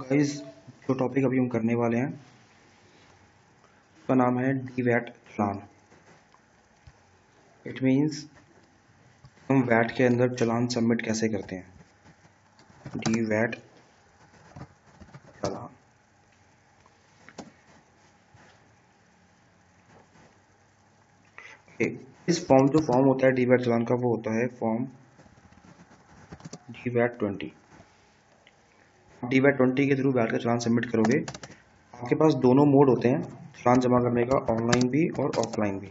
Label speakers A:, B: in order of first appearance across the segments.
A: Guys, जो topic अभी हम करने वाले हैं उसका नाम है डीवैट चालान। इट मीन्स हम वैट के अंदर चालान सबमिट कैसे करते हैं। डीवैट चालान। इस जो फॉर्म होता है डीवैट चालान का, वो होता है फॉर्म डीवैट 20। डीवैट 20 के थ्रू वैट का चालान सबमिट करोगे। आपके पास दोनों मोड होते हैं चालान जमा करने का, ऑनलाइन भी और ऑफलाइन भी।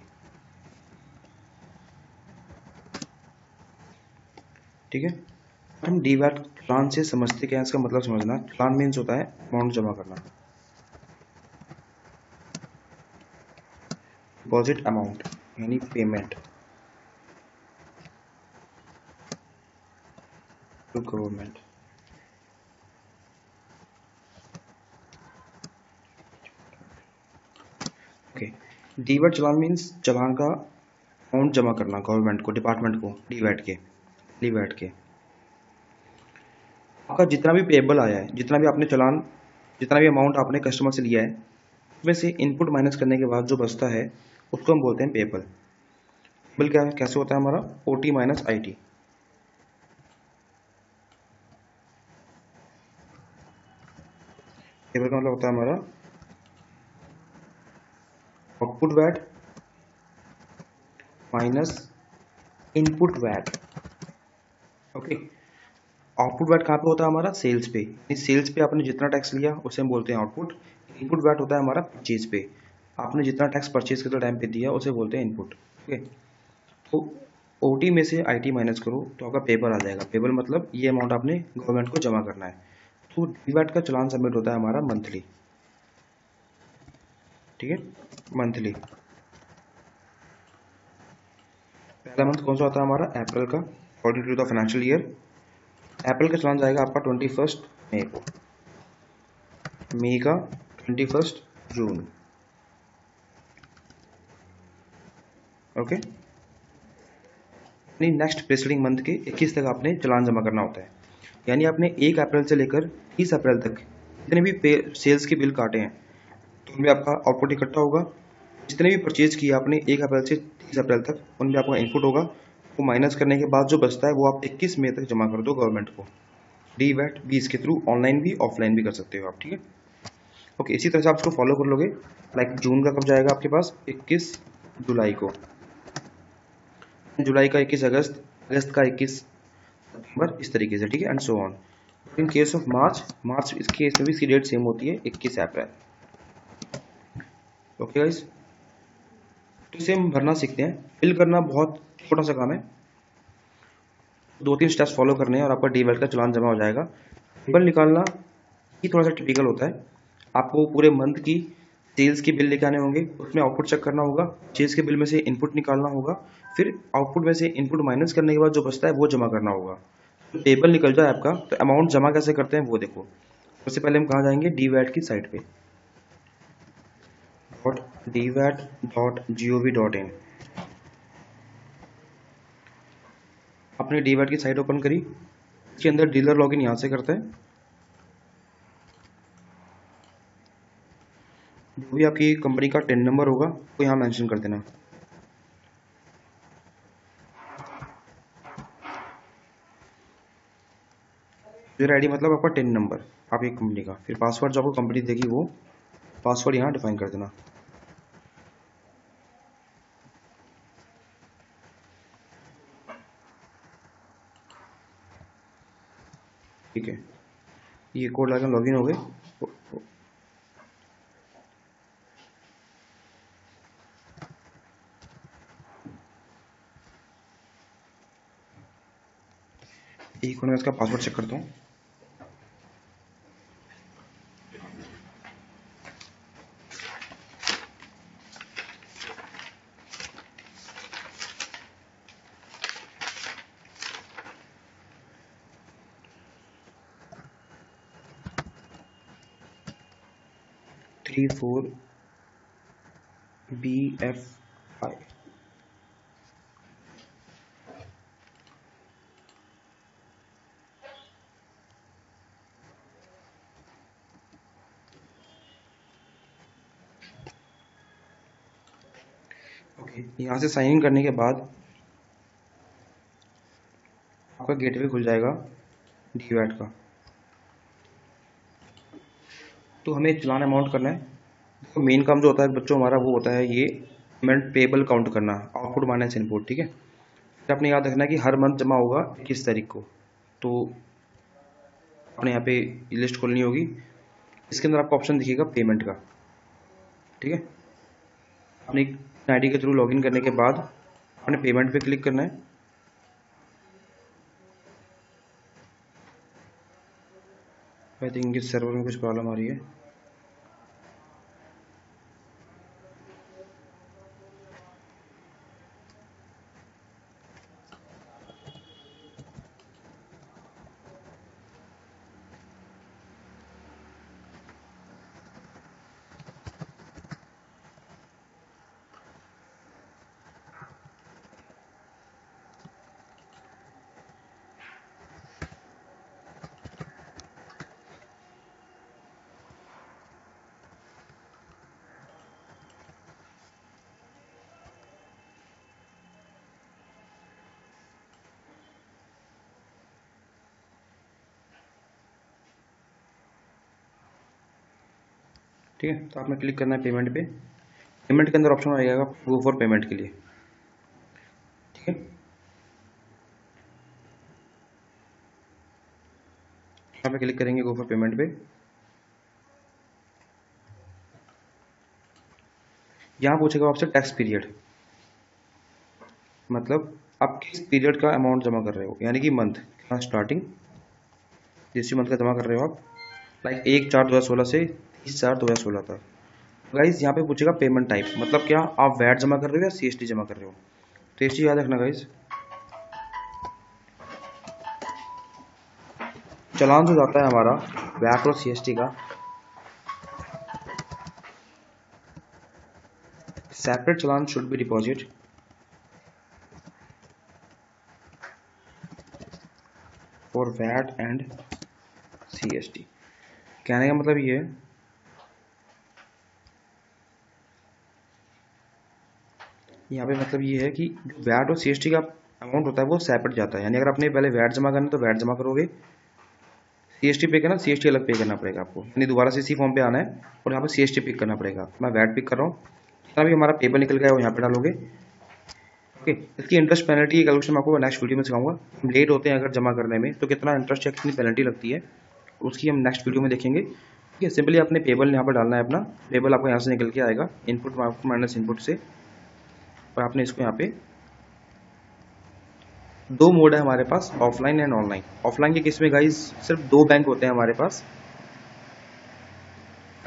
A: ठीक है, हम डीवैट चालान से समझते क्या है, इसका मतलब समझना। चालान मीन्स होता है अमाउंट जमा करना, डिपॉजिट अमाउंट यानी payment to government. Okay, DVAT चालान मीन्स चालान का अमाउंट जमा करना गवर्नमेंट को, डिपार्टमेंट को, डीवैट के आपका जितना भी पेबल आया है, जितना भी आपने चालान, जितना भी अमाउंट आपने कस्टमर से लिया है, उसमें से इनपुट माइनस करने के बाद जो बचता है उसको हम बोलते हैं पेबल। पेबल क्या है, कैसे होता है हमारा, ओटी माइनस आईटी। पेबल का मतलब होता है हमारा output VAT minus input VAT. Okay, output VAT कहाँ पे होता है हमारा, सेल्स पे। सेल्स पे आपने जितना टैक्स लिया उसे हम बोलते हैं आउटपुट। इनपुट वैट होता है हमारा परचेज पे, आपने जितना टैक्स परचेज के टाइम पे दिया उसे बोलते हैं इनपुट। ओके, तो ओटी में से आईटी माइनस करो तो आपका पेबल आ जाएगा। पेबल मतलब ये अमाउंट आपने गवर्नमेंट को जमा करना है। तो डीवैट का चालान सबमिट होता है हमारा मंथली। ठीक है, मंथली। पहला मंथ कौन सा होता है हमारा, अप्रैल का, according to the financial year. April का चालान जाएगा आपका 21 मई को, मई का 21 जून। ओके, यानी नेक्स्ट प्रेसिडिंग मंथ के 21 तक आपने चालान जमा करना होता है। यानी आपने 1 अप्रैल से लेकर 30 अप्रैल तक जितने भी सेल्स के बिल काटे हैं तो उनमें आपका आउटपुट इकट्ठा होगा। जितने भी परचेज किया आपने 1 अप्रैल से 30 अप्रैल तक, उनमें आपका इनपुट होगा। वो माइनस करने के बाद जो बचता है वो आप 21 मई तक जमा कर दो गवर्नमेंट को। डीवैट 20 के थ्रू ऑनलाइन भी ऑफलाइन भी कर सकते हो आप। ठीक है, ओके, इसी तरह से आप इसको फॉलो कर लोगे। लाइक जून का कब जाएगा आपके पास, 21 जुलाई को, जुलाई का 21 अगस्त, अगस्त का 21 सितंबर, इस तरीके से। ठीक है, and so on. In case of March, March इस केस में भी इसकी डेट सेम होती है, 21 अप्रैल। ओके गाइस, तो इसे हम भरना सीखते हैं। फिल करना बहुत छोटा सा काम है, 2-3 स्टेप्स फॉलो करने हैं और आपका डीवैट का चालान जमा हो जाएगा। टेबल निकालना ही थोड़ा सा टिपिकल होता है। आपको पूरे मंथ की सेल्स के बिल लेके आने होंगे, उसमें आउटपुट चेक करना होगा, सेल्स के बिल में से इनपुट निकालना होगा, फिर आउटपुट में से इनपुट माइनस करने के बाद जो बचता है वो जमा करना होगा। तो टेबल निकल जाए आपका, तो अमाउंट जमा कैसे करते हैं वो देखो। सबसे पहले हम कहाँ जाएंगे, डीवैट की साइट पे, .dvat.gov.in। आपने डीवैट की साइट ओपन करी, इसके अंदर डीलर लॉगिन यहाँ से करते हैं। जो भी आपकी कंपनी का टिन नंबर होगा वो यहाँ मेंशन कर देना। यूजर आईडी मतलब आपका टिन नंबर आपकी कंपनी का। फिर पासवर्ड जो आपको कंपनी देगी वो पासवर्ड यहाँ डिफाइन कर देना। ठीक है, ये कोड लगा लॉगिन हो गए। एक मिनट में इसका पासवर्ड चेक करता हूँ। Three four BF5। यहाँ से साइन इन करने के बाद आपका गेटवे खुल जाएगा डीवैट का। तो हमें चलान अमाउंट करना है। तो मेन काम जो होता है बच्चों हमारा वो होता है ये पेमेंट पेबल काउंट करना, आउटपुट माइनस इनपुट, ठीक है। फिर आपने याद रखना है कि हर मंथ जमा होगा 21 तारीख को। तो आपने यहाँ पे लिस्ट खोलनी होगी, इसके अंदर आपको ऑप्शन दिखेगा पेमेंट का, ठीक है। अपनी आईडी के थ्रू लॉगिन करने के बाद आपने पेमेंट पे क्लिक करना है। आई थिंक इस सर्वर में कुछ प्रॉब्लम आ रही है। ठीक है, तो आपने क्लिक करना है पेमेंट पे। पेमेंट के अंदर ऑप्शन आ जाएगा गो फॉर पेमेंट के लिए, ठीक है। यहाँ पे क्लिक करेंगे गो फॉर पेमेंट पे। यहाँ पूछेगा आपसे टैक्स पीरियड, मतलब आप किस पीरियड का अमाउंट जमा कर रहे हो, यानी कि मंथ स्टार्टिंग जिस मंथ का जमा कर रहे हो आप, लाइक 1/4/2016 से 30/4/2016 तक। गाइज यहाँ पे पूछेगा पेमेंट टाइप, मतलब क्या आप वैट जमा कर रहे हो या सीएसटी जमा कर रहे हो। तो इस चीज याद रखना गाइज, चालान जो जाता है हमारा वैट और सीएसटी का, separate challan should be deposit for VAT and CST. कहने का मतलब ये है यहाँ पे, मतलब ये है कि वैट और सीएसटी का अमाउंट होता है वो सेपरेट जाता है। यानी अगर आपने पहले वैट जमा करना है तो वैट जमा करोगे, सीएसटी पे करना सीएसटी अलग पे करना पड़ेगा आपको, यानी दोबारा से इसी फॉर्म पे आना है और यहाँ पे सीएसटी पिक करना पड़ेगा। मैं वैट पिक कर रहा हूँ, जितना भी हमारा पेपर निकल गया है वो यहाँ पे डालोगे, ओके। इसकी इंटरेस्ट पेनल्टी की कैलकुलेशन मैं आपको नेक्स्ट वीडियो में सिखाऊंगा। हम लेट होते हैं अगर जमा करने में तो कितना इंटरेस्ट या कितनी पेनल्टी लगती है, उसकी हम नेक्स्ट वीडियो में देखेंगे, ठीक है। सिंपली आपने पेबल यहाँ पर डालना है अपना, पेबल आपको यहाँ से निकल के आएगा इनपुट माइनस इनपुट से, और आपने इसको यहाँ पे दो मोड है हमारे पास, ऑफलाइन एंड ऑनलाइन। ऑफलाइन के केस में गाइज सिर्फ दो बैंक होते हैं हमारे पास,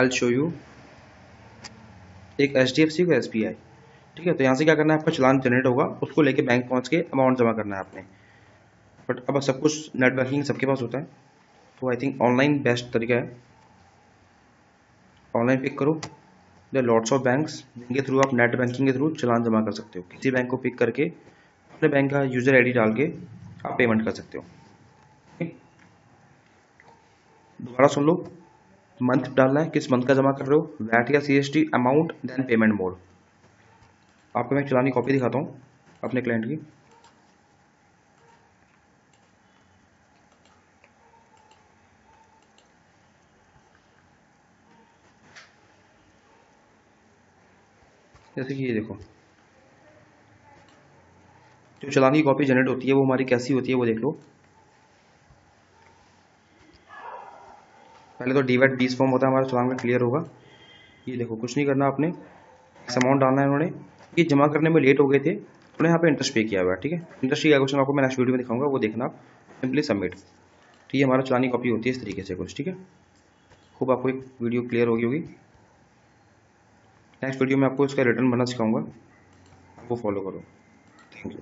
A: आई शो यू, एक HDFC का SBI, ठीक है। तो यहाँ से क्या करना है, आपका चालान जनरेट होगा, उसको लेके बैंक पहुंच के अमाउंट जमा करना है आपने। बट अब सब कुछ नेट बैंकिंग सबके पास होता है, तो आई थिंक ऑनलाइन बेस्ट तरीका है। ऑनलाइन पिक करो, द लॉट्स ऑफ बैंक्स जिनके थ्रू आप नेट बैंकिंग के थ्रू चालान जमा कर सकते हो। किसी बैंक को पिक करके अपने बैंक का यूजर आईडी डाल के आप पेमेंट कर सकते हो, ठीक। दोबारा सुन लो, मंथ डालना है, किस मंथ का जमा कर रहे हो, वैट या CST, amount, then payment mode. आपको मैं चालान की कॉपी दिखाता हूँ अपने क्लाइंट की। जैसे कि ये देखो, जो चालान की कॉपी जनरेट होती है वो हमारी कैसी होती है वो देख लो। पहले तो डीवैट 20 फॉर्म होता है हमारा, चालान का क्लियर होगा। ये देखो, कुछ नहीं करना आपने, अमाउंट डालना है। उन्होंने ये जमा करने में लेट हो गए थे, उन्होंने यहाँ पे इंटरेस्ट पे किया हुआ है, ठीक है। इंटरेस्ट की क्वेश्चन आपको मैं नेक्स्ट वीडियो में दिखाऊंगा, वो देखना आप, सिंपली सबमिट। तो ये हमारा चालान की कॉपी होती है इस तरीके से कुछ, ठीक है। खूब आपको एक वीडियो क्लियर होगी। नेक्स्ट वीडियो में आपको इसका रिटर्न बनना सिखाऊंगा, वो फॉलो करो। Thank you.